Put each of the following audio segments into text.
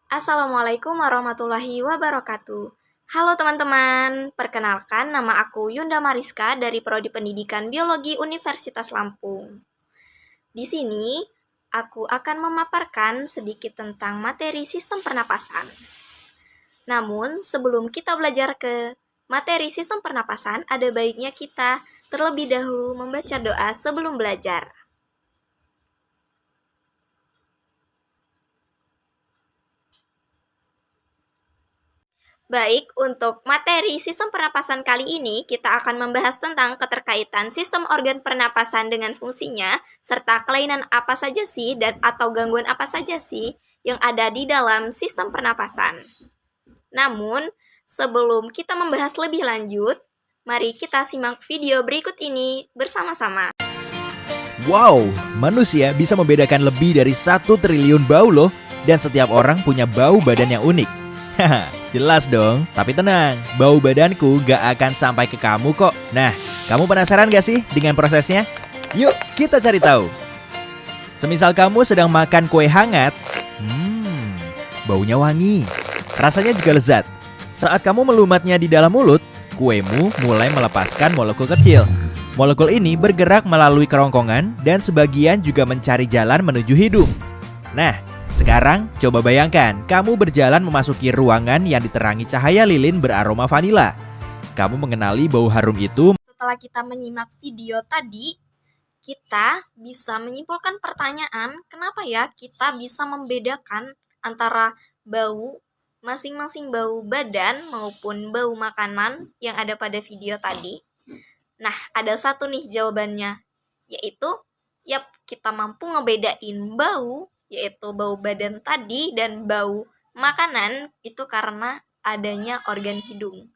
Assalamualaikum warahmatullahi wabarakatuh. Halo teman-teman, perkenalkan nama aku Yunda Mariska dari Prodi Pendidikan Biologi Universitas Lampung. Di sini, aku akan memaparkan sedikit tentang materi sistem pernapasan. Namun, sebelum kita belajar ke materi sistem pernapasan, ada baiknya kita terlebih dahulu membaca doa sebelum belajar. Baik, untuk materi sistem pernapasan kali ini, kita akan membahas tentang keterkaitan sistem organ pernapasan dengan fungsinya, serta kelainan apa saja sih dan atau gangguan apa saja sih yang ada di dalam sistem pernapasan. Namun, sebelum kita membahas lebih lanjut, mari kita simak video berikut ini bersama-sama. Wow, manusia bisa membedakan lebih dari 1 triliun bau loh, dan setiap orang punya bau badan yang unik. Haha, jelas dong. Tapi tenang, bau badanku gak akan sampai ke kamu kok. Nah, kamu penasaran gak sih dengan prosesnya? Yuk, kita cari tahu. Semisal kamu sedang makan kue hangat, baunya wangi, rasanya juga lezat. Saat kamu melumatnya di dalam mulut, kuemu mulai melepaskan molekul kecil. Molekul ini bergerak melalui kerongkongan dan sebagian juga mencari jalan menuju hidung. Nah, sekarang coba bayangkan kamu berjalan memasuki ruangan yang diterangi cahaya lilin beraroma vanila. Kamu mengenali bau harum itu. Setelah kita menyimak video tadi, kita bisa menyimpulkan pertanyaan kenapa ya kita bisa membedakan antara bau masing-masing bau badan maupun bau makanan yang ada pada video tadi. Nah, ada satu nih jawabannya, yaitu kita mampu ngebedain bau, yaitu bau badan tadi dan bau makanan itu karena adanya organ hidung.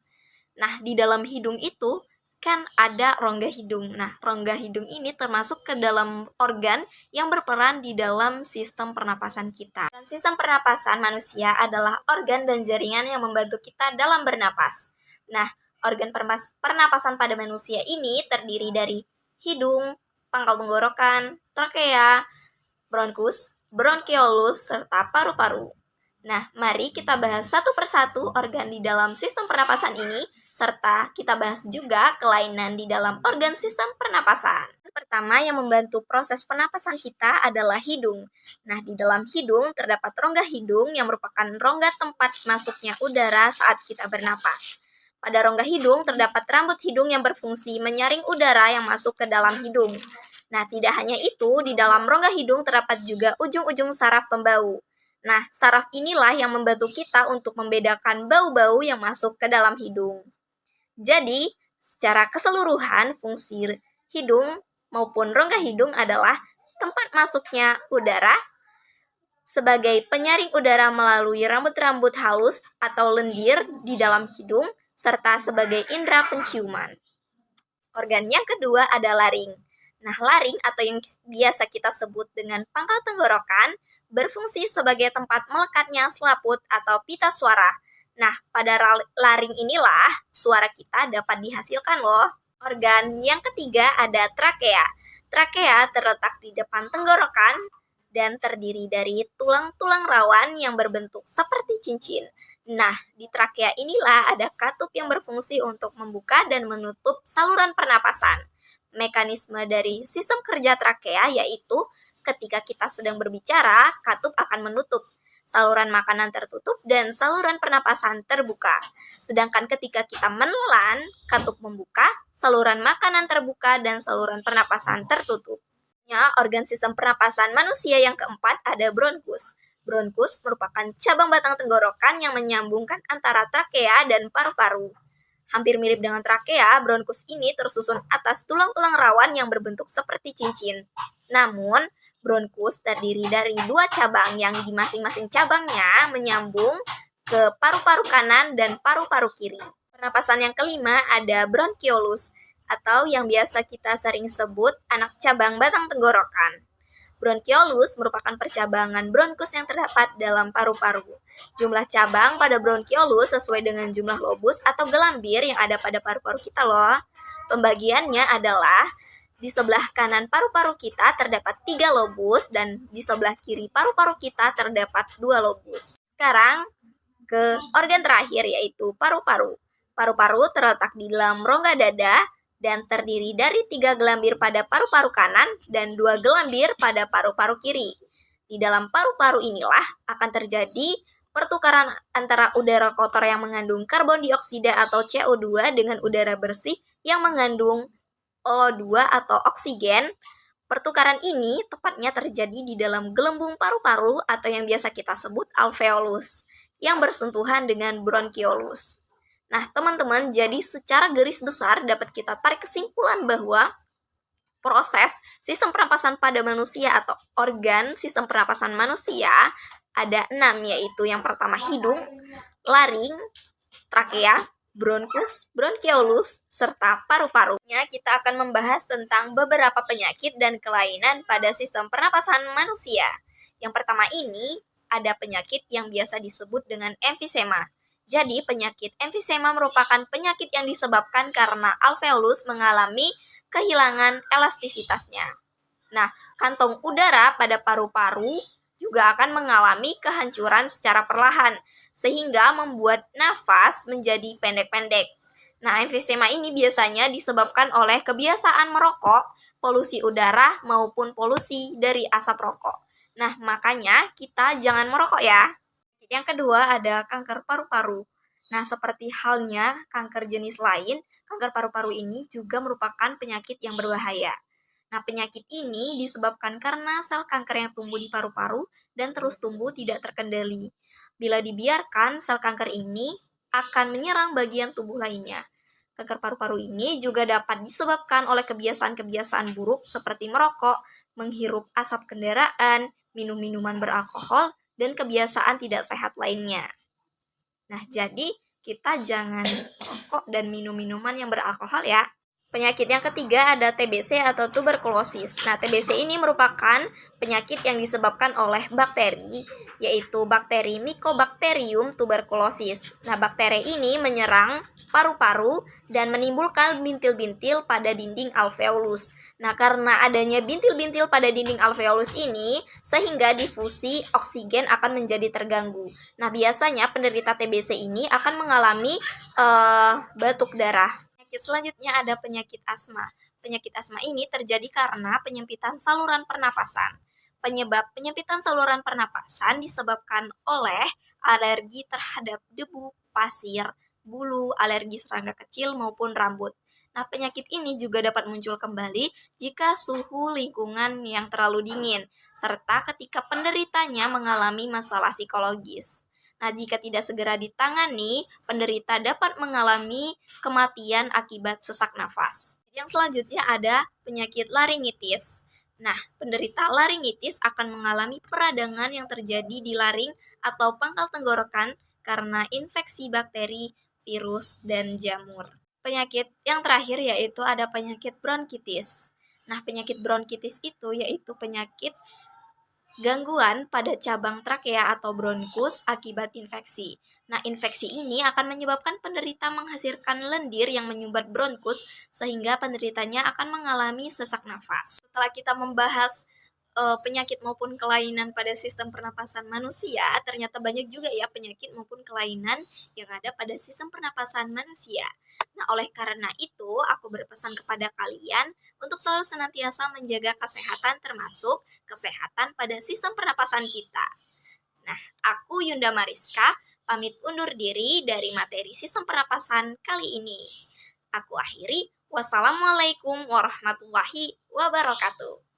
Nah, di dalam hidung itu kan ada rongga hidung. Nah, rongga hidung ini termasuk ke dalam organ yang berperan di dalam sistem pernapasan kita. Dan sistem pernapasan manusia adalah organ dan jaringan yang membantu kita dalam bernapas. Nah, organ pernapasan pada manusia ini terdiri dari hidung, pangkal tenggorokan, trakea, bronkus, bronkiolus, serta paru-paru. Nah, mari kita bahas satu persatu organ di dalam sistem pernapasan ini, serta kita bahas juga kelainan di dalam organ sistem pernapasan. Pertama yang membantu proses pernapasan kita adalah hidung. Nah, di dalam hidung terdapat rongga hidung yang merupakan rongga tempat masuknya udara saat kita bernapas. Pada rongga hidung terdapat rambut hidung yang berfungsi menyaring udara yang masuk ke dalam hidung. Nah, tidak hanya itu, di dalam rongga hidung terdapat juga ujung-ujung saraf pembau. Nah, saraf inilah yang membantu kita untuk membedakan bau-bau yang masuk ke dalam hidung. Jadi, secara keseluruhan, fungsi hidung maupun rongga hidung adalah tempat masuknya udara, sebagai penyaring udara melalui rambut-rambut halus atau lendir di dalam hidung, serta sebagai indera penciuman. Organ yang kedua ada laring. Nah, laring atau yang biasa kita sebut dengan pangkal tenggorokan berfungsi sebagai tempat melekatnya selaput atau pita suara. Nah, pada laring inilah suara kita dapat dihasilkan loh. Organ yang ketiga ada trakea. Trakea terletak di depan tenggorokan dan terdiri dari tulang-tulang rawan yang berbentuk seperti cincin. Nah, di trakea inilah ada katup yang berfungsi untuk membuka dan menutup saluran pernapasan. Mekanisme dari sistem kerja trakea yaitu ketika kita sedang berbicara, katup akan menutup, saluran makanan tertutup, dan saluran pernapasan terbuka. Sedangkan ketika kita menelan, katup membuka, saluran makanan terbuka, dan saluran pernapasan tertutup. Organ sistem pernapasan manusia yang keempat ada bronkus. Bronkus merupakan cabang batang tenggorokan yang menyambungkan antara trakea dan paru-paru. Hampir mirip dengan trakea, bronkus ini tersusun atas tulang-tulang rawan yang berbentuk seperti cincin. Namun, bronkus terdiri dari 2 cabang yang di masing-masing cabangnya menyambung ke paru-paru kanan dan paru-paru kiri. Pernapasan yang kelima ada bronkiolus, atau yang biasa kita sering sebut anak cabang batang tenggorokan. Bronkiolus merupakan percabangan bronkus yang terdapat dalam paru-paru. Jumlah cabang pada bronkiolus sesuai dengan jumlah lobus atau gelambir yang ada pada paru-paru kita loh. Pembagiannya adalah di sebelah kanan paru-paru kita terdapat 3 lobus dan di sebelah kiri paru-paru kita terdapat 2 lobus. Sekarang ke organ terakhir yaitu paru-paru. Paru-paru terletak di dalam rongga dada dan terdiri dari 3 gelambir pada paru-paru kanan dan 2 gelambir pada paru-paru kiri. Di dalam paru-paru inilah akan terjadi pertukaran antara udara kotor yang mengandung karbon dioksida atau CO2 dengan udara bersih yang mengandung O2 atau oksigen. Pertukaran ini tepatnya terjadi di dalam gelembung paru-paru atau yang biasa kita sebut alveolus yang bersentuhan dengan bronkiolus. Nah, teman-teman, jadi secara garis besar dapat kita tarik kesimpulan bahwa proses sistem pernapasan pada manusia atau organ sistem pernapasan manusia ada 6, yaitu yang pertama hidung, laring, trakea, bronkus, bronkiolus, serta paru-paru. Kita akan membahas tentang beberapa penyakit dan kelainan pada sistem pernapasan manusia. Yang pertama ini ada penyakit yang biasa disebut dengan emfisema. Jadi penyakit emfisema merupakan penyakit yang disebabkan karena alveolus mengalami kehilangan elastisitasnya. Nah, kantong udara pada paru-paru juga akan mengalami kehancuran secara perlahan, sehingga membuat nafas menjadi pendek-pendek. Nah, emfisema ini biasanya disebabkan oleh kebiasaan merokok, polusi udara, maupun polusi dari asap rokok. Nah, makanya kita jangan merokok ya. Yang kedua ada kanker paru-paru. Nah, seperti halnya kanker jenis lain, kanker paru-paru ini juga merupakan penyakit yang berbahaya. Nah, penyakit ini disebabkan karena sel kanker yang tumbuh di paru-paru dan terus tumbuh tidak terkendali. Bila dibiarkan, sel kanker ini akan menyerang bagian tubuh lainnya. Kanker paru-paru ini juga dapat disebabkan oleh kebiasaan-kebiasaan buruk seperti merokok, menghirup asap kendaraan, minum minuman beralkohol, dan kebiasaan tidak sehat lainnya. Nah, jadi kita jangan merokok dan minum minuman yang beralkohol ya. Penyakit yang ketiga ada TBC atau tuberkulosis. Nah, TBC ini merupakan penyakit yang disebabkan oleh bakteri, yaitu bakteri Mycobacterium tuberculosis. Nah, bakteri ini menyerang paru-paru dan menimbulkan bintil-bintil pada dinding alveolus. Nah, karena adanya bintil-bintil pada dinding alveolus ini, sehingga difusi oksigen akan menjadi terganggu. Nah, biasanya penderita TBC ini akan mengalami batuk darah. Penyakit selanjutnya ada penyakit asma. Penyakit asma ini terjadi karena penyempitan saluran pernapasan. Penyebab penyempitan saluran pernapasan disebabkan oleh alergi terhadap debu, pasir, bulu, alergi serangga kecil maupun rambut. Nah, penyakit ini juga dapat muncul kembali jika suhu lingkungan yang terlalu dingin, serta ketika penderitanya mengalami masalah psikologis. Nah, jika tidak segera ditangani, penderita dapat mengalami kematian akibat sesak nafas. Yang selanjutnya ada penyakit laringitis. Nah, penderita laringitis akan mengalami peradangan yang terjadi di laring atau pangkal tenggorokan karena infeksi bakteri, virus, dan jamur. Penyakit yang terakhir yaitu ada penyakit bronkitis. Nah, penyakit bronkitis itu yaitu penyakit gangguan pada cabang trakea atau bronkus akibat infeksi. Nah, infeksi ini akan menyebabkan penderita menghasilkan lendir yang menyumbat bronkus sehingga penderitanya akan mengalami sesak nafas. Setelah kita membahas penyakit maupun kelainan pada sistem pernapasan manusia, ternyata banyak juga ya penyakit maupun kelainan yang ada pada sistem pernapasan manusia. Nah, oleh karena itu, aku berpesan kepada kalian untuk selalu senantiasa menjaga kesehatan termasuk kesehatan pada sistem pernapasan kita. Nah, aku Yunda Mariska, pamit undur diri dari materi sistem pernapasan kali ini. Aku akhiri, wassalamualaikum warahmatullahi wabarakatuh.